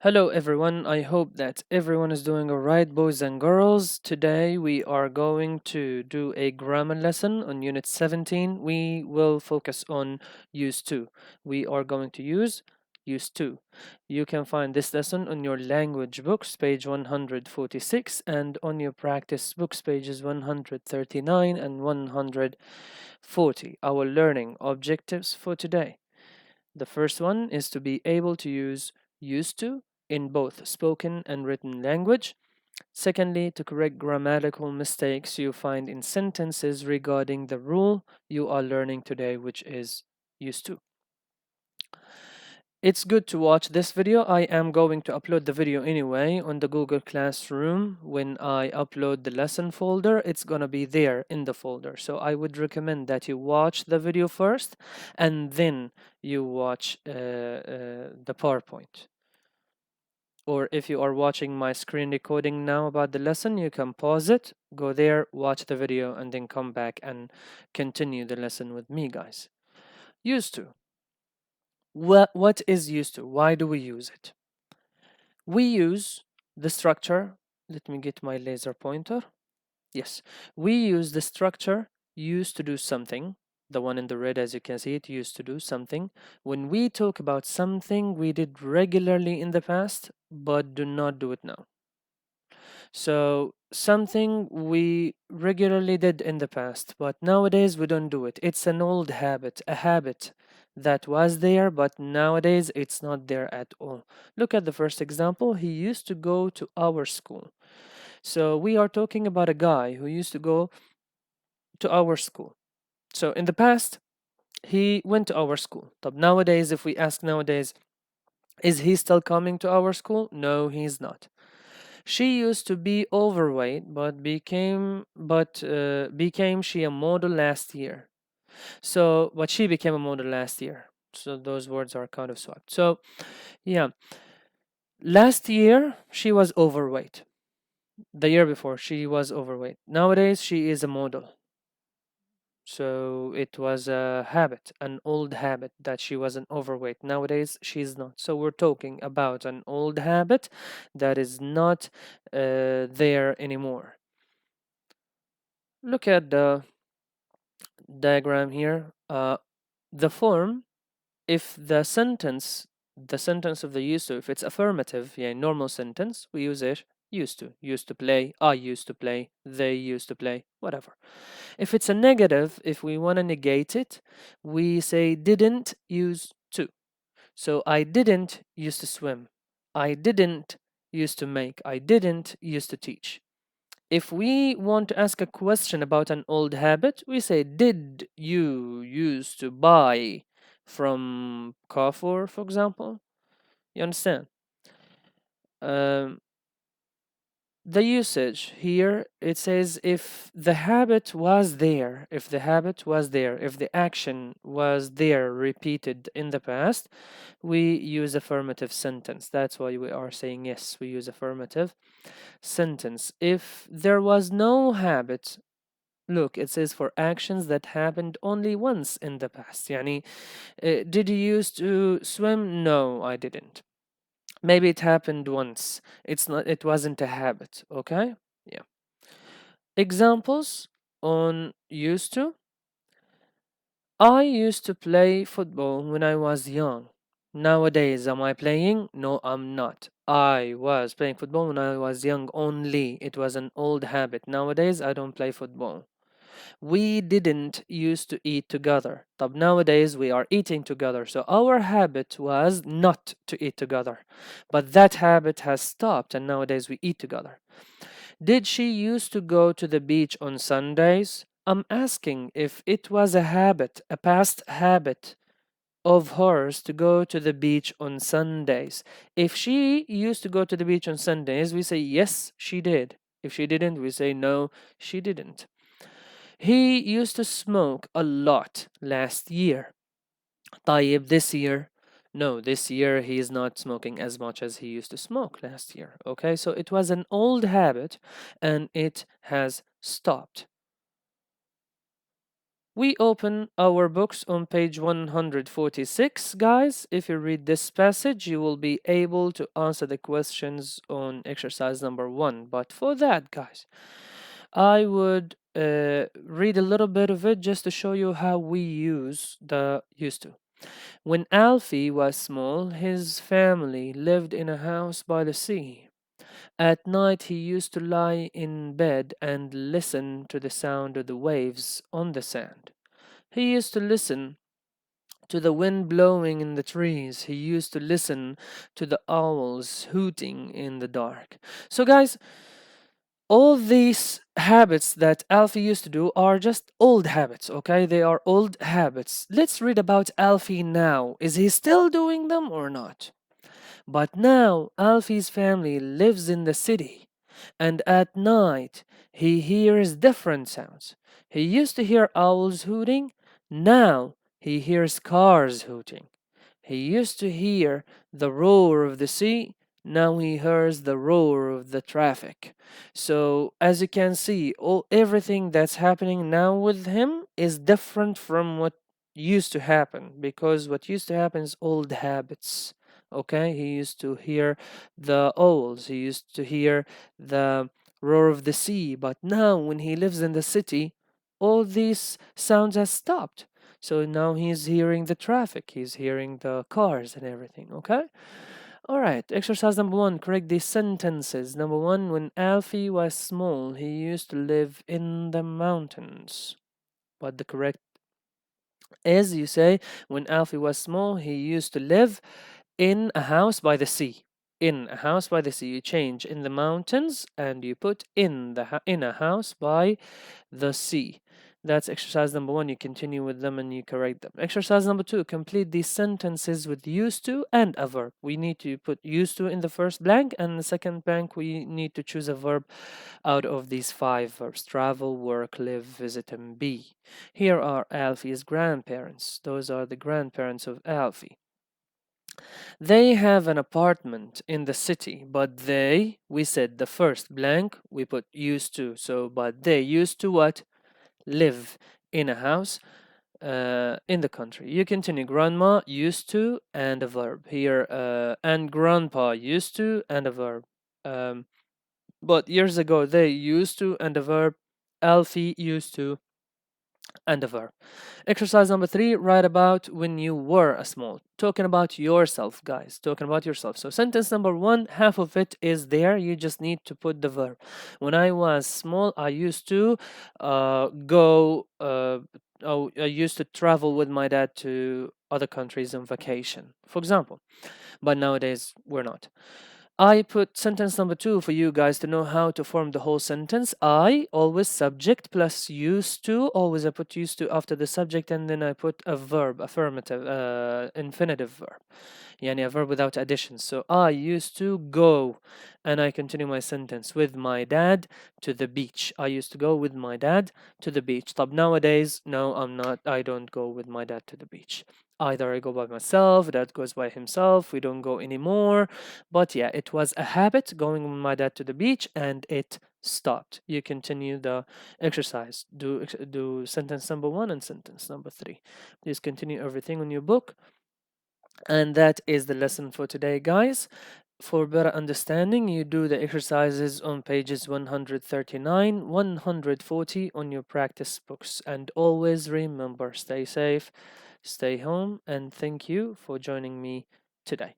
Hello everyone, I hope that everyone is doing alright, boys and girls. Today we are going to do a grammar lesson on Unit 17. We will focus on use to. We are going to use to. You can find this lesson on your language books, page 146, and on your practice books, pages 139 and 140. Our learning objectives for today. The first one is to be able to use used to in both spoken and written language. Secondly, to correct grammatical mistakes you find in sentences regarding the rule you are learning today, which is used to. It's good to watch this video. I am going to upload the video anyway on the Google Classroom. When I upload the lesson folder, it's gonna be there in the folder. So I would recommend that you watch the video first and then you watch the PowerPoint. Or if you are watching my screen recording now about the lesson, you can pause it, go there, watch the video, and then come back and continue the lesson with me, guys. Used to. What is used to? Why do we use it? We use the structure. Let me get my laser pointer. Yes, we use the structure used to do something. The one in the red, as you can see, it used to do something. When we talk about something we did regularly in the past, but do not do it now. So something we regularly did in the past, but nowadays we don't do it. It's an old habit, a habit that was there, but nowadays it's not there at all. Look at the first example. He used to go to our school. So we are talking about a guy who used to go to our school. So in the past, he went to our school. But nowadays, if we ask nowadays, is he still coming to our school? No, he's not. She used to be overweight, but became she a model last year. But she became a model last year. So those words are kind of swapped. So yeah, last year she was overweight. The year before she was overweight. Nowadays she is a model. So it was a habit, an old habit that she wasn't overweight. Nowadays she's not. So we're talking about an old habit that is not there anymore. Look at the diagram here. The form, if the sentence of the used to, if it's affirmative, yeah, normal sentence, we use it used to play, I used to play, they used to play, whatever. If it's a negative, if we want to negate it, we say didn't use to. So I didn't used to swim. I didn't used to make. I didn't used to teach. If we want to ask a question about an old habit, we say, did you used to buy from Carrefour, for example? You understand? Um, the usage here, it says if the habit was there, if the habit was there, if the action was there repeated in the past, we use affirmative sentence. That's why we are saying yes, we use affirmative sentence. If there was no habit, look, it says for actions that happened only once in the past. Yani, did you used to swim? No, I didn't. Maybe it happened once. It wasn't a habit. Okay? Yeah. Examples on used to. I used to play football when I was young. Nowadays, am I playing? No, I'm not. I was playing football when I was young only. It was an old habit. Nowadays, I don't play football. We didn't used to eat together. But nowadays we are eating together. So our habit was not to eat together. But that habit has stopped and nowadays we eat together. Did she used to go to the beach on Sundays? I'm asking if it was a habit, a past habit of hers to go to the beach on Sundays. If she used to go to the beach on Sundays, we say yes, she did. If she didn't, we say no, she didn't. He used to smoke a lot last year. طيب, this year? No, this year he is not smoking as much as he used to smoke last year. Okay, so it was an old habit and it has stopped. We open our books on page 146, guys. If you read this passage, you will be able to answer the questions on exercise number 1. But for that, guys, I would read a little bit of it just to show you how we use the used to. When Alfie was small, his family lived in a house by the sea. At night, he used to lie in bed and listen to the sound of the waves on the sand. He used to listen to the wind blowing in the trees. He used to listen to the owls hooting in the dark. So, guys, all these habits that Alfie used to do are just old habits, okay? They are old habits. Let's read about Alfie now. Is he still doing them or not? But now Alfie's family lives in the city, and at night he hears different sounds. He used to hear owls hooting, now he hears cars hooting. He used to hear the roar of the sea, now he hears the roar of the traffic. So as you can see, everything that's happening now with him is different from what used to happen, because what used to happen is old habits. Okay, he used to hear the owls, he used to hear the roar of the sea, but now when he lives in the city, all these sounds have stopped. So now he's hearing the traffic, he's hearing the cars and everything, okay? All right, exercise number 1, correct these sentences. Number 1, when Alfie was small, he used to live in the mountains. But the correct is, you say, when Alfie was small, he used to live in a house by the sea. In a house by the sea. You change in the mountains and you put in a house by the sea. That's exercise number 1. You continue with them and you correct them. Exercise number 2, complete these sentences with used to and a verb. We need to put used to in the first blank, and in the second blank we need to choose a verb out of these 5 verbs: travel, work, live, visit, and be. Here are Alfie's grandparents. Those are the grandparents of Alfie. They have an apartment in the city, but we said the first blank, we put used to. So, but they used to what? Live in a house in the country. You continue. Grandma used to and a verb. Here, and grandpa used to and a verb. Um, but years ago, they used to and a verb. Alfie used to and a verb. Exercise number 3, write about when you were a small. Talking about yourself, guys. Talking about yourself. So sentence number 1, half of it is there. You just need to put the verb. When I was small, I used to go. I used to travel with my dad to other countries on vacation, for example. But nowadays we're not. I put sentence number 2 for you guys to know how to form the whole sentence. I, always subject plus used to. Always I put used to after the subject, and then I put a verb, affirmative, infinitive verb. Yani a verb without addition. So I used to go, and I continue my sentence, with my dad to the beach. I used to go with my dad to the beach. But nowadays, no, I'm not. I don't go with my dad to the beach. Either I go by myself, dad goes by himself, we don't go anymore. But yeah, it was a habit going with my dad to the beach, and it stopped. You continue the exercise. Do sentence number 1 and sentence number 3. Please continue everything on your book. And that is the lesson for today, guys. For better understanding, you do the exercises on pages 139, 140 on your practice books. And always remember, stay safe, stay home, and thank you for joining me today.